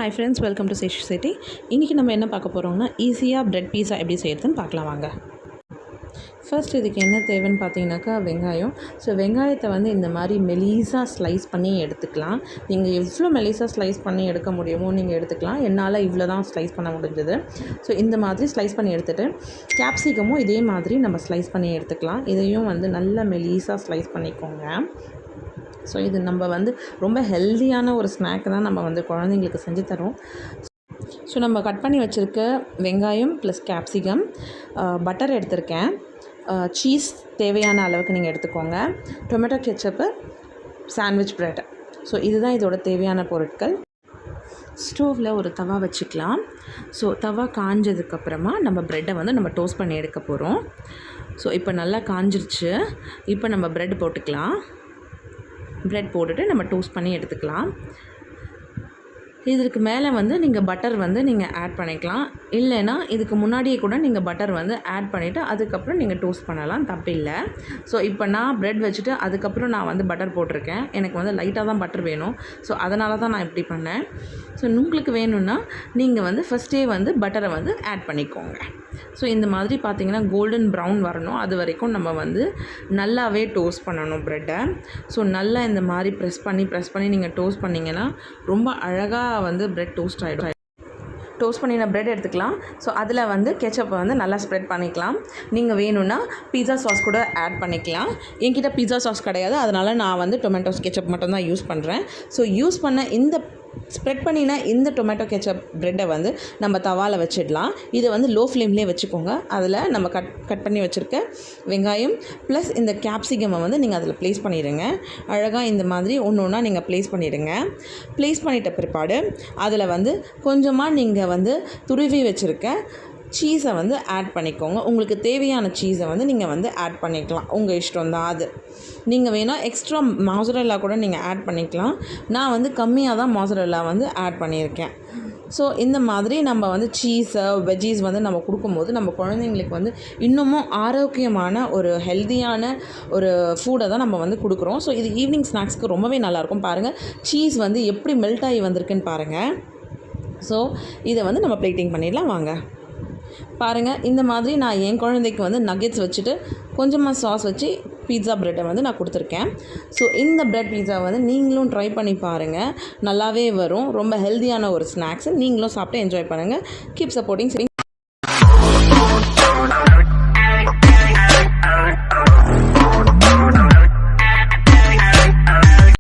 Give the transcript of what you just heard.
Hi friends, welcome to சேஷ் city. இன்றைக்கி நம்ம என்ன பார்க்க போகிறோம்னா ஈஸியாக ப்ரெட் பீஸா எப்படி செய்கிறதுன்னு பார்க்கலாம் வாங்க. ஃபர்ஸ்ட் இதுக்கு என்ன தேவைன்னு பார்த்தீங்கன்னாக்கா வெங்காயம். ஸோ வெங்காயத்தை வந்து இந்த மாதிரி மெலிசாக ஸ்லைஸ் பண்ணி எடுத்துக்கலாம். நீங்கள் எவ்வளோ மெலிசாக ஸ்லைஸ் பண்ணி எடுக்க முடியுமோ நீங்கள் எடுத்துக்கலாம். என்னால் இவ்வளோ தான் ஸ்லைஸ் பண்ண முடிஞ்சது. ஸோ இந்த மாதிரி ஸ்லைஸ் பண்ணி எடுத்துகிட்டு கேப்சிகமும் இதே மாதிரி நம்ம ஸ்லைஸ் பண்ணி எடுத்துக்கலாம். இதையும் வந்து நல்லா மெலிசாக ஸ்லைஸ் பண்ணிக்கோங்க. ஸோ இது நம்ம வந்து ரொம்ப ஹெல்தியான ஒரு ஸ்நாக் தான் நம்ம வந்து குழந்தைங்களுக்கு செஞ்சு தரோம். ஸோ நம்ம கட் பண்ணி வச்சுருக்க வெங்காயம் ப்ளஸ் கேப்சிகம், பட்டர் எடுத்திருக்கேன், சீஸ் தேவையான அளவுக்கு நீங்கள் எடுத்துக்கோங்க, tomato ketchup, sandwich bread. So இதுதான் இதோட தேவையான பொருட்கள். ஸ்டோவில் ஒரு தவா வச்சுக்கலாம். ஸோ தவா காஞ்சதுக்கப்புறமா நம்ம ப்ரெட்டை வந்து நம்ம டோஸ்ட் பண்ணி எடுக்க போகிறோம். ஸோ இப்போ நல்லா காஞ்சிருச்சு. இப்போ நம்ம ப்ரெட் போட்டுக்கலாம். ப்ரெட் போட்டுட்டு நம்ம டோஸ்ட் பண்ணி எடுத்துக்கலாம். இதுக்கு மேலே வந்து நீங்கள் பட்டர் வந்து நீங்கள் ஆட் பண்ணிக்கலாம். இல்லைன்னா இதுக்கு முன்னாடியே கூட நீங்கள் பட்டர் வந்து ஆட் பண்ணிவிட்டு அதுக்கப்புறம் நீங்கள் டோஸ்ட் பண்ணலாம், தப்பில்லை. ஸோ இப்போ நான் ப்ரெட் வச்சுட்டு அதுக்கப்புறம் நான் வந்து பட்டர் போட்டிருக்கேன். எனக்கு வந்து லைட்டாக தான் பட்டர் வேணும். ஸோ அதனால தான் நான் இப்படி பண்ணேன். ஸோ உங்களுக்கு வேணும்னா நீங்கள் வந்து ஃபஸ்ட்டே வந்து பட்டரை வந்து ஆட் பண்ணிக்கோங்க. ஸோ இந்த மாதிரி பார்த்திங்கன்னா கோல்டன் ப்ரௌன் வரணும். அது வரைக்கும் நம்ம வந்து நல்லாவே டோஸ்ட் பண்ணணும் ப்ரெட்டை. ஸோ நல்லா இந்த மாதிரி ப்ரெஸ் பண்ணி நீங்கள் டோஸ்ட் பண்ணிங்கன்னா ரொம்ப அழகாக வந்து ப்ரெட் டோஸ்ட் ஆகிடும். டோஸ்ட் பண்ணின ப்ரெட் எடுத்துக்கலாம். ஸோ அதில் வந்து கெச்சப்பை வந்து நல்லா ஸ்ப்ரெட் பண்ணிக்கலாம். நீங்கள் வேணும்னா பீஸா சாஸ் கூட ஆட் பண்ணிக்கலாம். என்கிட்ட பீஸா சாஸ் கிடையாது, அதனால் நான் வந்து டொமேட்டோஸ் கெச்சப் மட்டும்தான் யூஸ் பண்ணுறேன். ஸோ யூஸ் பண்ண இந்த ஸ்ப்ரெட் பண்ணினா இந்த டொமேட்டோ கெச்சப் ப்ரெட்டை வந்து நம்ம தவாவில் வச்சிடலாம். இதை வந்து லோ ஃப்ளேம்லேயே வச்சுக்கோங்க. அதில் நம்ம கட் பண்ணி வச்சுருக்க வெங்காயம் ப்ளஸ் இந்த கேப்சிகமை வந்து நீங்கள் அதில் ப்ளேஸ் பண்ணிடுங்க. அழகாக இந்த மாதிரி ஒன்று ஒன்றா நீங்கள் ப்ளேஸ் பண்ணிவிடுங்க. ப்ளேஸ் பண்ணிட்ட பிற்பாடு அதில் வந்து கொஞ்சமாக நீங்கள் வந்து துருவி வச்சுருக்க சீஸை வந்து ஆட் பண்ணிக்கோங்க. உங்களுக்கு தேவையான சீஸை வந்து நீங்கள் வந்து ஆட் பண்ணிக்கலாம். உங்கள் இஷ்டம் தான் அது. நீங்கள் வேணால் எக்ஸ்ட்ரா மாசரல்லா கூட நீங்கள் ஆட் பண்ணிக்கலாம். நான் வந்து கம்மியாக தான் மாசரல்லா வந்து ஆட் பண்ணியிருக்கேன். ஸோ இந்த மாதிரி நம்ம வந்து சீஸை வெஜ்ஜீஸ் வந்து நம்ம கொடுக்கும்போது நம்ம குழந்தைங்களுக்கு வந்து இன்னமும் ஆரோக்கியமான ஒரு ஹெல்த்தியான ஒரு ஃபுட்டை தான் நம்ம வந்து கொடுக்குறோம். ஸோ இது ஈவினிங் ஸ்நாக்ஸ்க்கு ரொம்பவே நல்லாயிருக்கும். பாருங்கள், சீஸ் வந்து எப்படி மெல்ட் ஆகி வந்திருக்குன்னு பாருங்கள். ஸோ இதை வந்து நம்ம பிளேட்டிங் பண்ணிடலாம் வாங்க. பாருங்கள், இந்த மாதிரி நான் என் குழந்தைக்கு வந்து நக்கெட்ஸ் வச்சுட்டு கொஞ்சமாக சாஸ் வச்சு பீட்சா ப்ரெட்டை வந்து நான் கொடுத்துருக்கேன். ஸோ இந்த ப்ரெட் பீட்சா வந்து நீங்களும் ட்ரை பண்ணி பாருங்கள். நல்லாவே வரும். ரொம்ப ஹெல்த்தியான ஒரு ஸ்நாக்ஸு. நீங்களும் சாப்பிட்டு என்ஜாய் பண்ணுங்கள். Keep supporting.